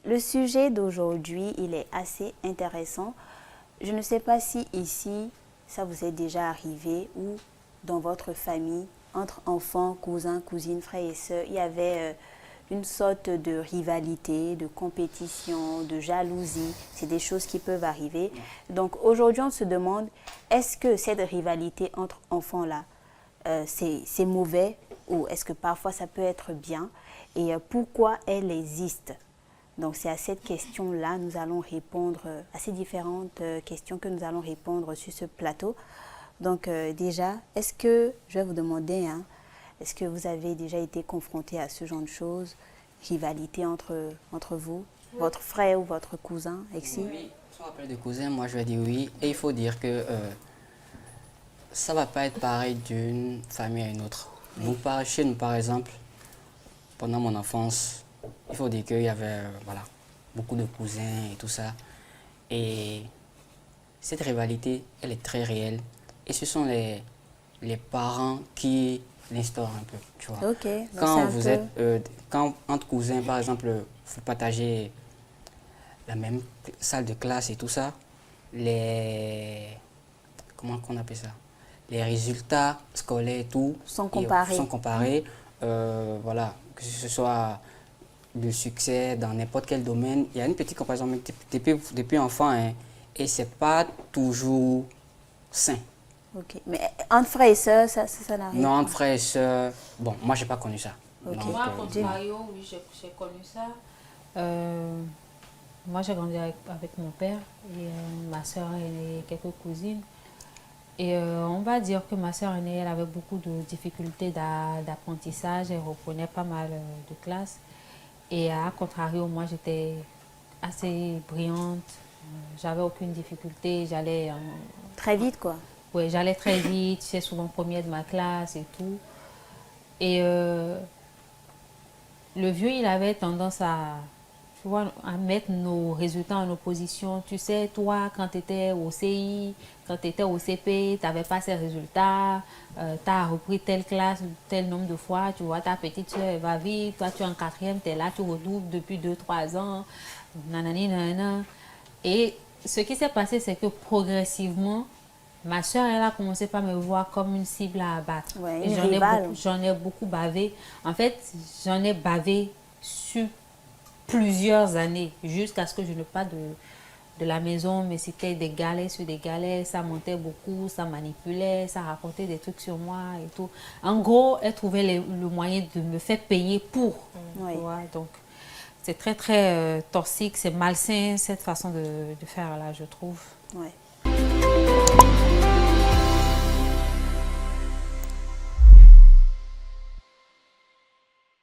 le sujet d'aujourd'hui, il est assez intéressant. Je ne sais pas si ici, ça vous est déjà arrivé ou dans votre famille, entre enfants, cousins, cousines, frères et sœurs, il y avait une sorte de rivalité, de compétition, de jalousie. C'est des choses qui peuvent arriver. Donc aujourd'hui, on se demande, est-ce que cette rivalité entre enfants-là, c'est mauvais ou est-ce que parfois ça peut être bien et pourquoi elle existe? Donc c'est à cette question-là, nous allons répondre à ces différentes questions que nous allons répondre sur ce plateau. Donc déjà, est-ce que, je vais vous demander, hein, est-ce que vous avez déjà été confronté à ce genre de choses, rivalité entre vous, votre frère ou votre cousin, Exi? Oui, si on appelle de cousin, moi je vais dire oui. Et il faut dire que ça va pas être pareil d'une famille à une autre. Oui. Chez nous, par exemple, pendant mon enfance, il faut dire qu'il y avait voilà, beaucoup de cousins et tout ça. Et cette rivalité, elle est très réelle. Et ce sont les parents qui l'instaurent un peu, tu vois. Ok, donc c'est Quand un vous peu... êtes, quand entre cousins, par exemple, vous partagez la même salle de classe et tout ça, comment qu'on appelle ça? Les résultats scolaires et tout Sont comparés. sont comparés. Voilà, que ce soit le succès dans n'importe quel domaine, il y a une petite comparaison mais depuis enfant, hein, et c'est pas toujours sain. Ok, mais entre frères et sœurs, ça n'arrive Non, pas. entre frères et sœurs, bon, moi j'ai pas connu ça. Ok. Donc, Moi, à contrario, oui, j'ai connu ça. Moi, j'ai grandi avec mon père et ma soeur aînée et quelques cousines. Et on va dire que ma soeur aînée, elle avait beaucoup de difficultés d'apprentissage. Elle reprenait pas mal de classes. Et à contrario, moi, j'étais assez brillante. J'avais aucune difficulté. Très vite, quoi. Ouais, j'allais très vite. J'étais souvent première de ma classe et tout. Et le vieux, il avait tendance tu vois, à mettre nos résultats en opposition. Tu sais, toi, quand tu étais au CI, quand tu étais au CP, tu n'avais pas ces résultats, tu as repris telle classe tel nombre de fois, tu vois, ta petite soeur elle va vite, toi tu es en quatrième, tu es là, tu redoubles depuis 2, 3 ans, nanani, nanana. Et ce qui s'est passé, c'est que progressivement, ma soeur, elle a commencé par me voir comme une cible à abattre. Ouais, Et une rivale. j'en ai beaucoup bavé. En fait, j'en ai bavé sur plusieurs années, jusqu'à ce que je ne parte de la maison. Mais c'était des galets sur des galets, ça montait beaucoup, ça manipulait, ça racontait des trucs sur moi et tout. En gros, elle trouvait le moyen de me faire payer pour. Oui. Tu vois, donc, c'est très, très toxique, c'est malsain, cette façon de faire là, je trouve. Ouais.